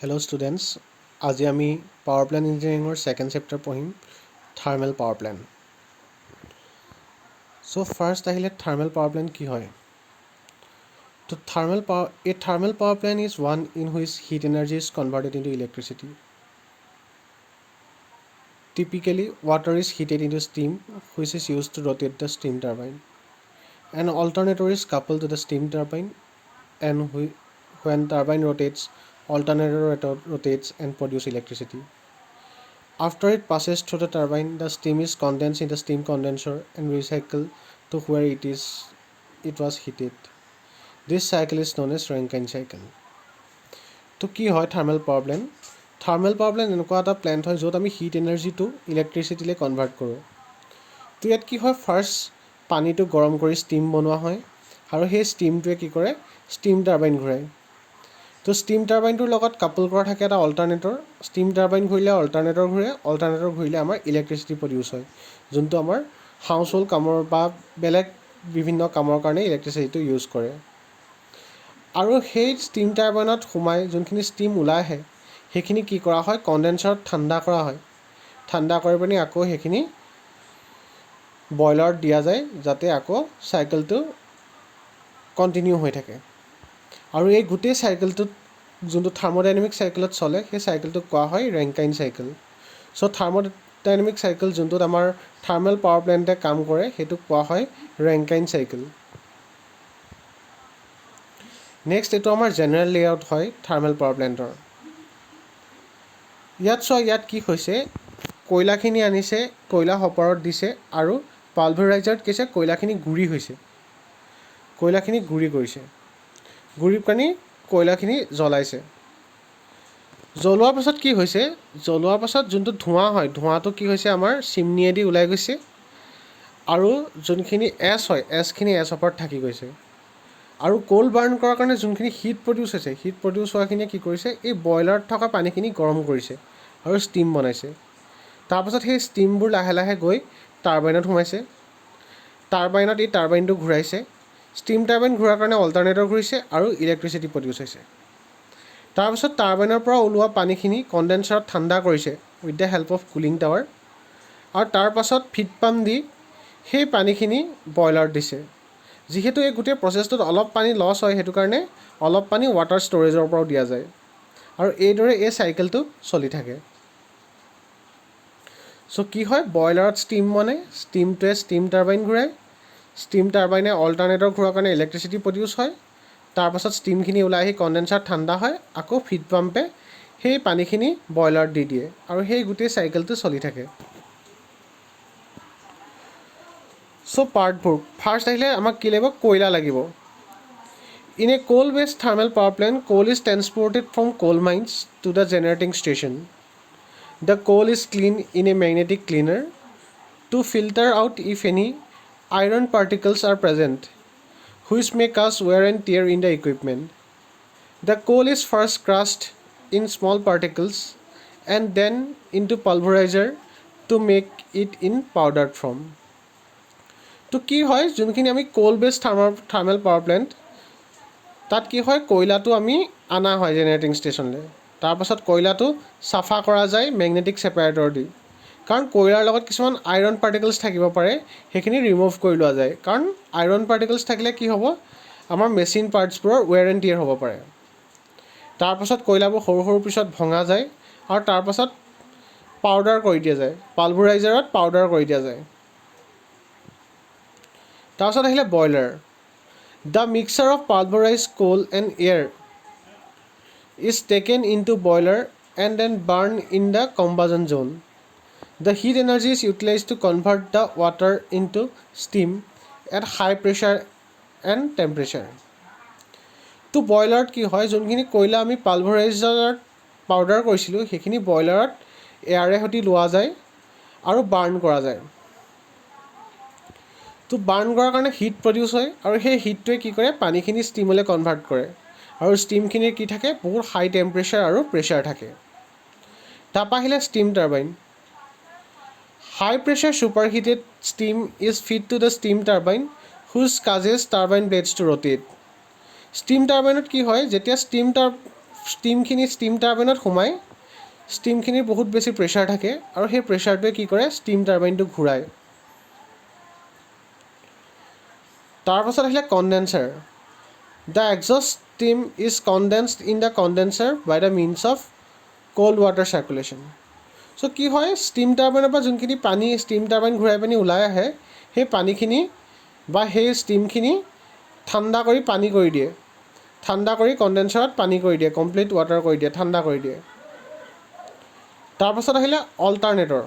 Hello students, আজি আমি power plant ইঞ্জিনিয়াৰিঙৰ second chapter পঢ়িম thermal power plant. So first আহিলে থাৰ্মেল পাৱাৰ প্লান্ট কি হয়? তো thermal power plant is one in which heat energy is converted into electricity. Typically, water is heated into steam which is used to rotate the steam turbine. An alternator is coupled to the steam turbine and when turbine rotates, alternator rotates and produces electricity. After it passes through the turbine, the steam is condensed in the steam condenser and recycled to where it was heated. This cycle is known as Rankine cycle. তো কি হয় thermal power plant? Thermal power plant এনেকুৱা এটা plant হয় য'ত আমি hit এনাৰ্জিটো ইলেক্ট্ৰিচিটিলৈ convert কৰোঁ। তো ইয়াত কি হয়, ফাৰ্ষ্ট পানীটো গৰম কৰি ষ্টিম বনোৱা হয় আৰু সেই ষ্টিমটোৱে কি কৰে, ষ্টিম টাৰ্বাইন ঘূৰায়। তো ষ্টিম টাৰ্বাইনটোৰ লগত কাপল কৰা থাকে এটা অল্টাৰনেটৰ। ষ্টিম টাৰ্বাইন ঘূৰিলে অল্টাৰনেটৰ ঘূৰে, অল্টাৰনেটৰ ঘূৰিলে আমাৰ ইলেক্ট্ৰিচিটি প্ৰডিউচ হয়, যোনটো আমাৰ হাউচ হোল্ড কামৰ বা বেলেগ বিভিন্ন কামৰ কাৰণে ইলেক্ট্ৰিচিটিটো ইউজ কৰে। আৰু সেই ষ্টিম টাৰ্বাইনত সোমাই যোনখিনি ষ্টিম ওলাই আহে সেইখিনি কি কৰা হয়, কণ্ডেনচাৰত ঠাণ্ডা কৰা হয়। ঠাণ্ডা কৰি পিনি আকৌ সেইখিনি বইলাৰত দিয়া যায় যাতে আকৌ চাইকেলটো কণ্টিনিউ হৈ থাকে। আৰু এই গোটেই চাইকেলটোত যোনটো থাৰ্মোডাইনামিক চাইকেলত চলে সেই চাইকেলটোক কোৱা হয় ৰেংকাইন চাইকেল। চ' থাৰ্মোডাইনামিক চাইকেল যোনটোত আমাৰ থাৰ্মেল পাৱাৰ প্লেণ্টে কাম কৰে সেইটোক কোৱা হয় ৰেংকাইন চাইকেল। নেক্সট এইটো আমাৰ জেনেৰেল লেআউট হয় থাৰ্মেল পাৱাৰ প্লেণ্টৰ। ইয়াত কি হৈছে, কয়লাখিনি আনিছে, কয়লা হপাৰত দিছে আৰু পালভাৰাইজাৰত কৈছে কয়লাখিনি গুড়ি হৈছে, কয়লাখিনি গুড়ি কৰিছে, গুড়ি পানি কয়লাখিনি জ্বলাইছে। জ্বলোৱাৰ পাছত কি হৈছে, জ্বলোৱাৰ পাছত যোনটো ধোঁৱা হয়, ধোঁৱাটো কি হৈছে আমাৰ চিমনিয়েদি ওলাই গৈছে আৰু যোনখিনি এছ হয় এছখিনি এছ হপাৰত থাকি গৈছে। আৰু কোল বাৰ্ণ কৰাৰ কাৰণে যোনখিনি হিট প্ৰডিউচ হৈছে, হিট প্ৰডিউচ হোৱাখিনিয়ে কি কৰিছে, এই বইলাৰত থকা পানীখিনি গৰম কৰিছে আৰু ষ্টিম বনাইছে। তাৰপাছত সেই ষ্টিমবোৰ লাহে লাহে গৈ টাৰ্বাইনত সোমাইছে, টাৰ্বাইনত এই টাৰ্বাইনটো ঘূৰাইছে। ষ্টিম টাৰ্বাইন ঘূৰাৰ কাৰণে অল্টাৰনেটৰ ঘূৰিছে আৰু ইলেক্ট্ৰিচিটি প্ৰডিউচ হৈছে। তাৰপিছত টাৰ্বাইনৰ পৰা ওলোৱা পানীখিনি কণ্ডেনচাৰত ঠাণ্ডা কৰিছে with the help of cooling tower, আৰু তাৰপাছত ফিড পাম্প দি সেই পানীখিনি বইলাৰত দিছে। যিহেতু এই গোটেই প্ৰচেছটোত অলপ পানী লছ হয়, সেইটো কাৰণে অলপ পানী ৱাটাৰ ষ্ট'ৰেজৰ পৰাও দিয়া যায় আৰু এইদৰে এই চাইকেলটো চলি থাকে। চ' কি হয়, বইলাৰত ষ্টিম বনে, ষ্টিমটোৱে ষ্টিম টাৰ্বাইন ঘূৰায়, ষ্টিম টাৰ্বাইনে অল্টাৰনেটৰ ঘূৰাৰ কাৰণে ইলেক্ট্ৰিচিটি প্ৰডিউচ হয়। তাৰপাছত ষ্টিমখিনি ওলাই আহি কণ্ডেনচাৰত ঠাণ্ডা হয়, আকৌ ফিড পাম্পে সেই পানীখিনি বইলাৰত দি দিয়ে আৰু সেই গোটেই চাইকেলটো চলি থাকে। চ' পাৰ্টবোৰ ফাৰ্ষ্ট আহিলে আমাক কি লাগিব, কয়লা লাগিব। In a coal based thermal power plant, coal is transported from coal mines to the generating station. The coal is cleaned in a magnetic cleaner to filter out if any iron particles are present, which may cause wear and tear in the equipment. The coal is first crushed in small particles and then into pulverizer to make it in powdered form. তো কি হয়, যোনখিনি আমি কোল বেছ thermal power plant, তাত কি হয়, কয়লাটো আমি অনা হয় জেনেৰেটিং ষ্টেচনলৈ। তাৰপাছত কয়লাটো চাফা কৰা যায় মেগনেটিক ছেপাৰেটৰ দি, কাৰণ কয়লাৰ লগত কিছুমান আইৰণ পাৰ্টিকলছ থাকিব পাৰে, সেইখিনি ৰিমুভ কৰি লোৱা যায়। কাৰণ আইৰণ পাৰ্টিকলছ থাকিলে কি হ'ব, আমাৰ মেচিন পাৰ্টছবোৰৰ ৱেৰ এণ্ড টিয়াৰ হ'ব পাৰে। তাৰপাছত কয়লাবোৰ সৰু সৰু পিছত ভঙা যায় আৰু তাৰপাছত পাউডাৰ কৰি দিয়া যায়, পালভাৰাইজাৰত পাউডাৰ কৰি দিয়া যায়। তাৰপাছত আহিলে broiler. The mixture of pulverized coal and air is taken into boiler and then burned in the combustion zone. The heat energy is utilized to convert the water into steam at high pressure and temperature. তো বইলাৰত কি হয়, যোনখিনি কয়লা আমি পালভাৰাইজাৰত powder কৰিছিলোঁ সেইখিনি বইলাৰত এয়াৰে সৈতে লোৱা যায় আৰু বাৰ্ণ কৰা যায়। তো বাৰ্ণ কৰাৰ কাৰণে হিট প্ৰডিউচ হয় আৰু সেই হিটটোৱে কি কৰে, পানীখিনি ষ্টিমলৈ কনভাৰ্ট কৰে আৰু ষ্টিমখিনিৰ কি থাকে, বহুত হাই টেম্পাৰেচাৰ আৰু প্ৰেছাৰ থাকে। তাৰপৰা আহিলে steam turbine. High pressure superheated steam is fed to the steam turbine which causes turbine blades to rotate. Steam টাৰ্বাইনত কি হয়, যেতিয়া ষ্টিমখিনি ষ্টিম টাৰ্বাইনত সোমাই ষ্টিমখিনিৰ বহুত বেছি প্ৰেছাৰ থাকে আৰু সেই প্ৰেছাৰটোৱে কি কৰে ষ্টিম টাৰ্বাইনটো ঘূৰায়। তাৰপাছত আহিলে condenser. The exhaust steam is condensed in the condenser by the means of cold water circulation. So' কি হয় ষ্টিম টাৰ্বাইনৰ পৰা যোনখিনি পানী ষ্টিম টাৰ্বাইন ঘূৰাই পানী ওলাই আহে সেই পানীখিনি বা সেই ষ্টিমখিনি ঠাণ্ডা কৰি পানী কৰি দিয়ে, ঠাণ্ডা কৰি কণ্ডেনচাৰত পানী কৰি দিয়ে, কমপ্লিট ৱাটাৰ কৰি দিয়ে, ঠাণ্ডা কৰি দিয়ে। তাৰপাছত আহিলে alternator.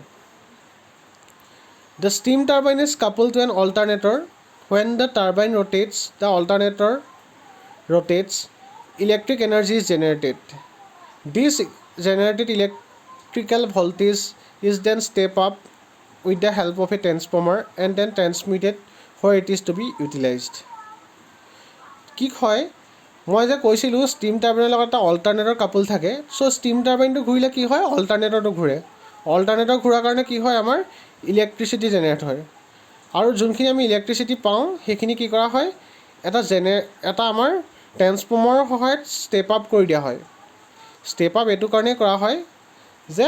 The steam turbine is couple to an alternator when the turbine rotates, the alternator rotates, electric energy is generated. This generated electrical voltage is then step up with the help of a transformer and then transmitted where it is to be utilized. কি হয় মই যে কৈছিলোঁ steam টাৰ্বাইনৰ লগত এটা অল্টাৰনেটৰ couple থাকে। চ' steam টাৰ্বাইনটো ঘূৰিলে কি হয় অল্টাৰনেটৰটো ঘূৰে, অল্টাৰনেটৰ ঘূৰাৰ কাৰণে কি হয় আমাৰ ইলেক্ট্ৰিচিটি জেনেৰেট হয় আৰু যোনখিনি আমি ইলেক্ট্ৰিচিটি পাওঁ সেইখিনি কি কৰা হয় এটা আমাৰ ট্ৰেন্সফৰ্মাৰৰ সহায়ত ষ্টেপ আপ কৰি দিয়া হয়। ষ্টেপ আপ এইটো কাৰণেই কৰা হয় যে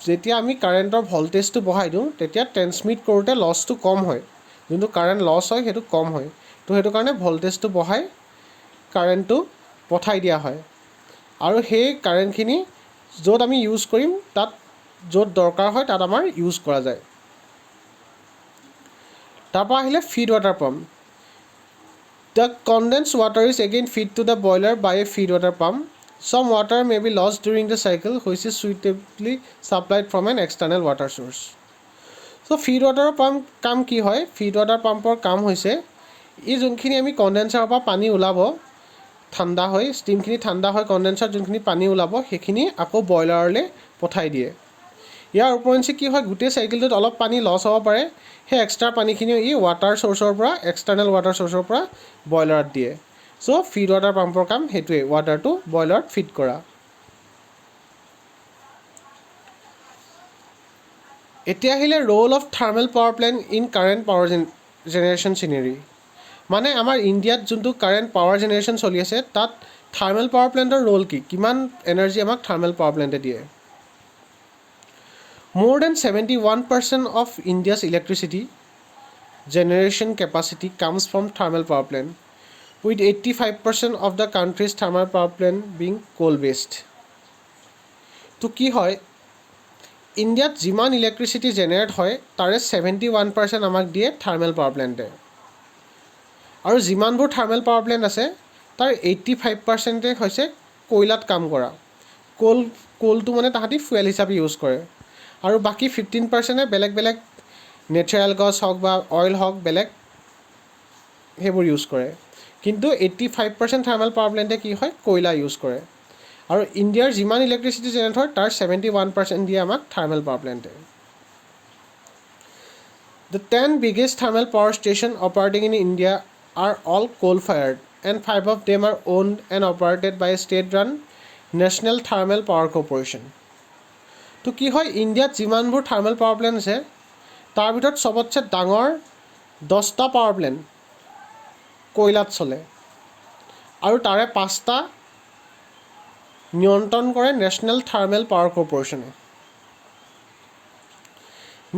যেতিয়া আমি কাৰেণ্টৰ ভল্টেজটো বঢ়াই দিওঁ তেতিয়া ট্ৰেন্সমিট কৰোঁতে লছটো কম হয়, যোনটো কাৰেণ্ট লছ হয় সেইটো কম হয়। তো সেইটো কাৰণে ভল্টেজটো বঢ়াই কাৰেণ্টটো পঠাই দিয়া হয় আৰু সেই কাৰেণ্টখিনি য'ত আমি ইউজ কৰিম তাত য'ত দৰকাৰ হয় তাত আমাৰ ইউজ কৰা যায়। তাৰপৰা আহিলে feed water pump. The condense water is again feed to the boiler by a feed water pump. Some water may be lost during the cycle which is suitably supplied from an external water source. So feed water pump কাম কি হয় feed water পাম্পৰ কাম হৈছে ই যোনখিনি আমি কণ্ডেন্সাৰৰ পৰা পানী ওলাব ঠাণ্ডা হৈ ষ্টিমখিনি ঠাণ্ডা হৈ কণ্ডেন্সাৰত যোনখিনি পানী ওলাব সেইখিনি আকৌ বইলাৰলৈ পঠাই দিয়ে। ইয়াৰ উপৰিঞ্চি কি হয় গোটেই চাইকেলটোত অলপ পানী লছ হ'ব পাৰে, সেই এক্সট্ৰা পানীখিনিও ই ৱাটাৰ চ'ৰ্চৰ পৰা এক্সটাৰ্নেল ৱাটাৰ চ'ৰ্চৰ পৰা বইলাৰত দিয়ে। চ' ফিড ৱাটাৰ পাম্পৰ কাম সেইটোৱেই ৱাটাৰটো বইলাৰত ফিড কৰা। এতিয়া আহিলে roll of thermal power plant in current power generation scenery. মানে আমাৰ ইণ্ডিয়াত যোনটো কাৰেণ্ট পাৱাৰ জেনেৰেশ্যন চলি আছে তাত থাৰ্মেল পাৱাৰ প্লেণ্টৰ ৰোল কি, কিমান এনাৰ্জি আমাক থাৰ্মেল পাৱাৰ প্লেণ্টে দিয়ে। More than 71% of India's electricity generation capacity comes from thermal power plant, with 85% of the country's thermal power plant being coal-based. তো কি হয় ইণ্ডিয়াত যিমান ইলেক্ট্ৰিচিটি জেনেৰেট হয় তাৰে 71% আমাক দিয়ে থাৰ্মেল পাৱাৰ প্লেণ্টে আৰু যিমানবোৰ থাৰ্মেল পাৱাৰ প্লেণ্ট আছে তাৰ 85% হৈছে কয়লাত কাম কৰা। কোলটো মানে তাহাঁতি ফুৱেল হিচাপে ইউজ কৰে আৰু বাকী 15% বেলেগ বেলেগ নেচাৰেল গছ হওক বা অইল হওক বেলেগ সেইবোৰ ইউজ কৰে, কিন্তু 85% থাৰ্মেল পাৱাৰ প্লেণ্টে কি হয় কয়লা ইউজ কৰে আৰু ইণ্ডিয়াৰ যিমান ইলেক্ট্ৰিচিটি জেনেৰেট হয় তাৰ 71% দিয়ে আমাক thermal power প্লেণ্টে। The 10 biggest thermal power stations operating in India are all coal-fired and 5 of them are owned and operated by a state-run National Thermal Power Corporation. তো কি হয় ইণ্ডিয়াত যিমানবোৰ থাৰ্মেল পাৱাৰ প্লেণ্ট আছে তাৰ ভিতৰত চবতছে ডাঙৰ 10টা পাৱাৰ প্লেণ্ট কয়লাত চলে আৰু তাৰে 5টা নিয়ন্ত্ৰণ কৰে নেশ্যনেল থাৰ্মেল পাৱাৰ কৰ্পোৰেশ্যনে।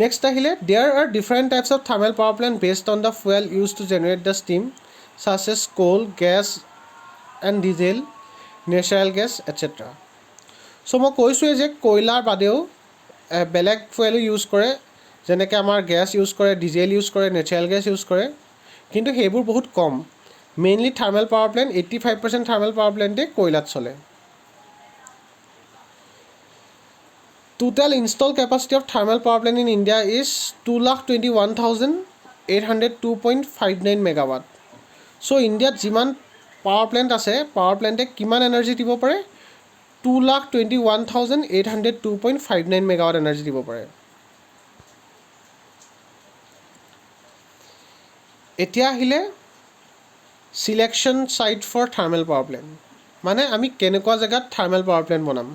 নেক্সট আহিলে there are different types of thermal power plant based on the fuel use to generate the steam such as coal, gas and diesel, natural gas etcetera. So' মই কৈছোঁৱেই যে কয়লাৰ বাদেও বেলেগ ফুৱেলো use কৰে, যেনেকৈ আমাৰ গেছ ইউজ কৰে, ডিজেল ইউজ কৰে, নেচাৰেল গেছ ইউজ কৰে, কিন্তু সেইবোৰ বহুত কম। Mainly thermal power plant 85% thermal power প্লেণ্টে কয়লাত চলে। Total installed capacity of thermal power plant in India is 2,21,802.59 megawatt. So ইণ্ডিয়াত যিমান পাৱাৰ প্লেণ্ট আছে পাৱাৰ প্লেণ্টে কিমান এনাৰ্জি দিব পাৰে 2,21,802.59 মেগাৱাট এনাৰ্জি দিব পাৰে। এতিয়া আহিলে selection site for thermal power plant, মানে আমি কেনেকুৱা জেগাত থাৰ্মেল পাৱাৰ প্লেণ্ট বনাম।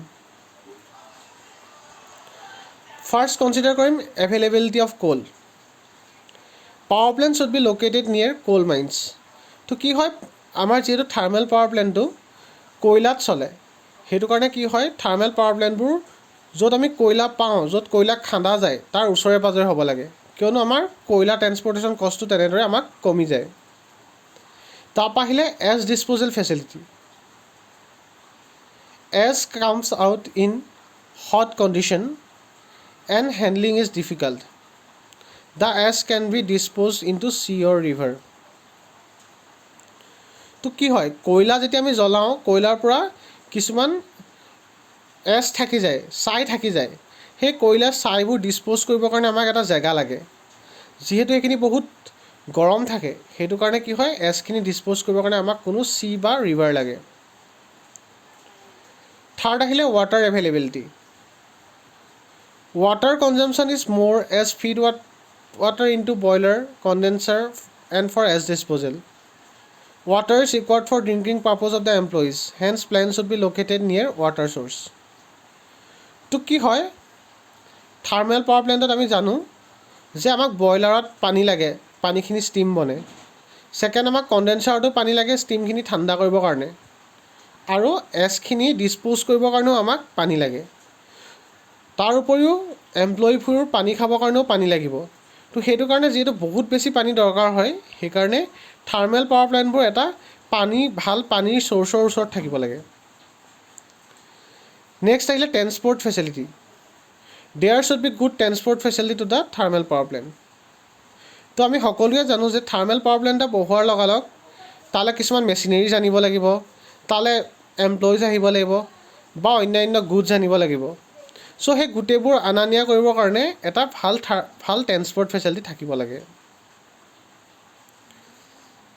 ফাৰ্ষ্ট কনচিডাৰ কৰিম availability of coal. Power plant should be located near coal mines. তো কি হয় আমাৰ যিহেতু থাৰ্মেল পাৱাৰ প্লেণ্টটো কয়লাত চলে সেইটো কাৰণে কি হয় থাৰ্মেল পাৱাৰ প্লেণ্টবোৰ য'ত আমি কয়লা পাওঁ য'ত কয়লা খান্দা যায় তাৰ ওচৰে পাজৰে হ'ব লাগে কিয়নো আমাৰ কয়লা ট্ৰেন্সপৰ্টেশ্যন কষ্টটো তেনেদৰে আমাক কমি যায় তাৰপৰা আহিলে ash disposal facility ash comes out in hot condition and handling is difficult. The ash can be disposed into sea or river. তো কি হয় কয়লা যেতিয়া আমি জ্বলাওঁ কয়লাৰ পৰা কিছুমান এছ থাকি যায় ছাই থাকি যায় সেই কয়লাৰ ছাইবোৰ ডিছপ'জ কৰিবৰ কাৰণে আমাক এটা জেগা লাগে যিহেতু এইখিনি বহুত গৰম থাকে সেইটো কাৰণে কি হয় এছখিনি ডিছপ'জ কৰিবৰ কাৰণে আমাক কোনো চি বা ৰিভাৰ লাগে থাৰ্ড আহিলে water availability Water consumption is more as feed water into boiler, condenser and for ash disposal. Water is required for drinking purpose of the employees. Hence, plants should be located near water source. তো কি হয় thermal power প্লেণ্টত আমি জানো যে আমাক বইলাৰত পানী লাগে পানীখিনি ষ্টিম বনে ছেকেণ্ড আমাক কণ্ডেনচাৰতো পানী লাগে ষ্টিমখিনি ঠাণ্ডা কৰিবৰ কাৰণে আৰু এছখিনি ডিছপ'জ কৰিবৰ কাৰণেও আমাক পানী লাগে তাৰ উপৰিও এমপ্লয়ীবোৰ পানী খাবৰ কাৰণেও পানী লাগিব তো সেইটো কাৰণে যিহেতু বহুত বেছি পানী দৰকাৰ হয় সেইকাৰণে থাৰ্মেল পাৱাৰ প্লেণ্টবোৰ এটা ভাল পানীৰ চ'ৰ্চৰ ওচৰত থাকিব লাগে নেক্সট আহিলে transport facility there should be good transport facility to the thermal power plant তো আমি সকলোৱে জানো যে থাৰ্মেল পাৱাৰ প্লেণ্ট এটা বহোৱাৰ লগালগ তালৈ কিছুমান মেচিনেৰিজ আনিব লাগিব তালৈ এমপ্লয়িজ আহিব লাগিব বা অন্যান্য গুডছ আনিব লাগিব চ' সেই গোটেইবোৰ অনা নিয়া কৰিবৰ কাৰণে এটা ভাল ট্ৰেন্সপৰ্ট ফেচিলিটি থাকিব লাগে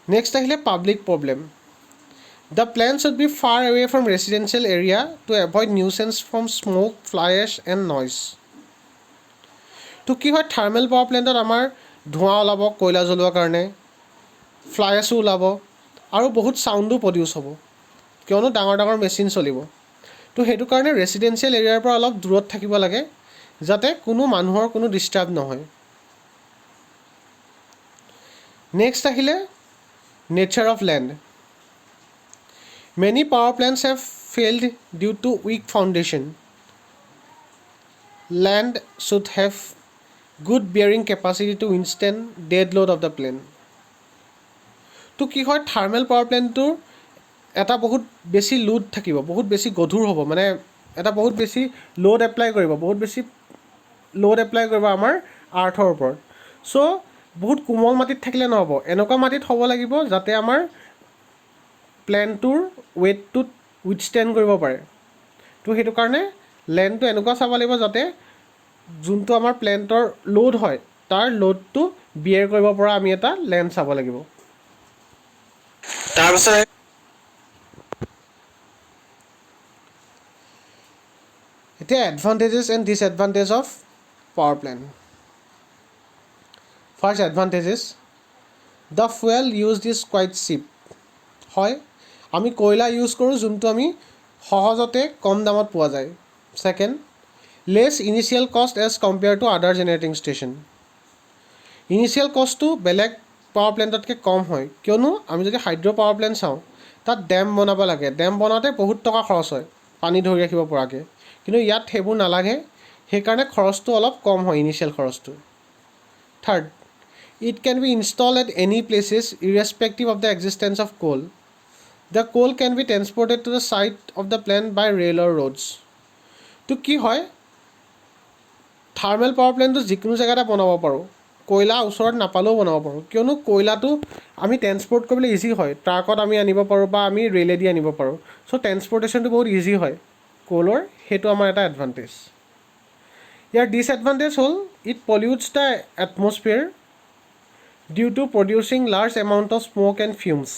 নেক্সট আহিলে public problem the plant should be far away from residential area to avoid nuisance from smoke fly ash and noise তো কি হয় থাৰ্মেল পাৱাৰ প্লেণ্টত আমাৰ ধোঁৱা ওলাব কয়লা জ্বলোৱাৰ কাৰণে ফ্লাই এছো ওলাব আৰু বহুত চাউণ্ডো প্ৰডিউচ হ'ব কিয়নো ডাঙৰ ডাঙৰ মেচিন চলিব তো সেইটো কাৰণে ৰেচিডেঞ্চিয়েল এৰিয়াৰ পৰা অলপ দূৰত থাকিব লাগে যাতে কোনো মানুহৰ কোনো ডিষ্টাৰ্ব নহয় নেক্সট আহিলে nature of land many power plants have failed due to weak foundation land should have good bearing capacity to withstand dead load of the plant তো কি হয় থাৰ্মেল পাৱাৰ প্লেণ্টটোৰ এটা বহুত বেছি লোড থাকিব বহুত বেছি গধুৰ হ'ব মানে এটা বহুত বেছি লোড এপ্লাই কৰিব আমাৰ আৰ্থৰ ওপৰত চ' বহুত কোমল মাটিত থাকিলে নহ'ব এনেকুৱা মাটিত হ'ব লাগিব যাতে আমাৰ প্লেনটোৰ ৱেইটটোত উইথষ্টেণ্ড কৰিব পাৰে তো সেইটো কাৰণে লেণ্ডটো এনেকুৱা চাব লাগিব যাতে যোনটো আমাৰ প্লেণ্টৰ লোড হয় তাৰ লোডটো বিয়েৰ কৰিব পৰা আমি এটা লেণ্ড চাব লাগিব তাৰপিছত এতিয়া advantages and disadvantage of power plant first advantages the fuel use is quite cheap হয় আমি কয়লা ইউজ কৰোঁ যোনটো আমি সহজতে কম দামত পোৱা যায় ছেকেণ্ড লেছ ইনিচিয়েল কষ্ট এজ কম্পেয়াৰ টু আদাৰ জেনেৰেটিং ষ্টেচন ইনিচিয়েল কষ্টটো বেলেগ পাৱাৰ প্লেণ্টতকৈ কম হয় কিয়নো আমি যদি হাইড্ৰ' পাৱাৰ প্লেণ্ট চাওঁ তাত ডেম বনাব লাগে ডেম বনাওঁতে বহুত টকা খৰচ হয় পানী ধৰি ৰাখিব পৰাকৈ কিন্তু ইয়াত সেইবোৰ নালাগে সেইকাৰণে খৰচটো অলপ কম হয় ইনিচিয়েল খৰচটো third it can be install at any places irrespective of the existence of coal the coal can be transported to the site of the plant by rail or roads তো কি হয় থাৰ্মেল পাৱাৰ প্লেণ্টটো যিকোনো জেগাতে বনাব পাৰোঁ কয়লা ওচৰত নাপালেও বনাব পাৰোঁ কিয়নো কয়লাটো আমি ট্ৰেন্সপৰ্ট কৰিবলৈ ইজি হয় ট্ৰাকত আমি আনিব পাৰোঁ বা আমি ৰেলেদি আনিব পাৰোঁ চ' ট্ৰেন্সপৰ্টেশ্যনটো বহুত ইজি হয় কোলৰ সেইটো আমাৰ এটা এডভান্টেজ ইয়াৰ ডিছএডভান্টেজ হ'ল it pollutes the atmosphere due to producing large amount of smoke and fumes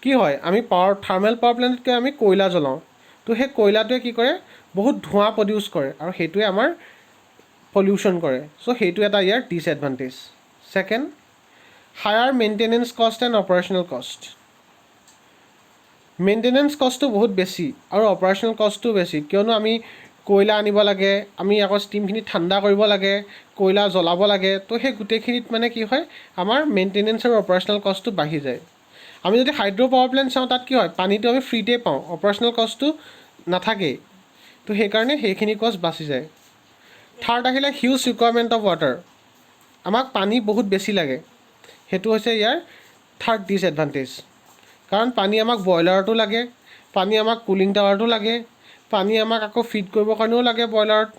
কি হয় আমি থাৰ্মেল পাৱাৰ প্লেণ্টতকৈ আমি কয়লা জ্বলাওঁ তো সেই কয়লাটোৱে কি কৰে বহুত ধোঁৱা প্ৰডিউচ কৰে আৰু সেইটোৱে আমাৰ পলিউশ্যন কৰে চ' সেইটো এটা ইয়াৰ disadvantage second higher maintenance cost and operational cost maintenance কষ্টটো বহুত বেছি আৰু অপাৰেশ্যনেল কষ্টটো বেছি কিয়নো আমি কয়লা আনিব লাগে আমি আকৌ ষ্টিমখিনি ঠাণ্ডা কৰিব লাগে কয়লা জ্বলাব লাগে তো সেই গোটেইখিনিত মানে কি হয় আমাৰ মেইনটেনেঞ্চ আৰু অপাৰেশ্যনেল কষ্টটো বাঢ়ি যায় আমি যদি হাইড্ৰ' পাৱাৰ প্লেণ্ট চাওঁ তাত কি হয় পানীটো আমি ফ্ৰীতে পাওঁ অপাৰেশ্যনেল কষ্টটো নাথাকেই তো সেইকাৰণে সেইখিনি কষ্ট বাচি যায় থাৰ্ড আহিলে হিউজ ৰিকুৱাৰমেণ্ট অফ ৱাটাৰ আমাক পানী বহুত বেছি লাগে সেইটো হৈছে ইয়াৰ থাৰ্ড ডিছএডভান্টেজ কাৰণ পানী আমাক বইলাৰতো লাগে পানী আমাক কুলিং টাৱাৰতো লাগে পানী আমাক আকৌ ফিড কৰিবৰ কাৰণেও লাগে বইলাৰত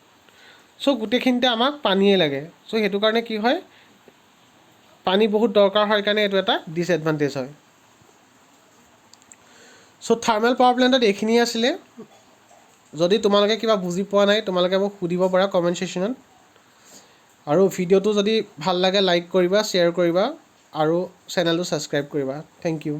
চ' গোটেইখিনিতে আমাক পানীয়ে লাগে চ' সেইটো কাৰণে কি হয় পানী বহুত দৰকাৰ হয় কাৰণে এইটো এটা ডিছএডভান্টেজ হয় চ' থাৰ্মেল পাৱাৰ প্লেণ্টত এইখিনিয়ে আছিলে যদি তোমালোকে কিবা বুজি পোৱা নাই তোমালোকে মোক সুধিব পাৰা কমেণ্ট ছেকশ্যনত আৰু ভিডিঅ'টো যদি ভাল লাগে লাইক কৰিবা শ্বেয়াৰ কৰিবা আৰু চেনেলটো ছাবস্ক্ৰাইব কৰিবা থেংক ইউ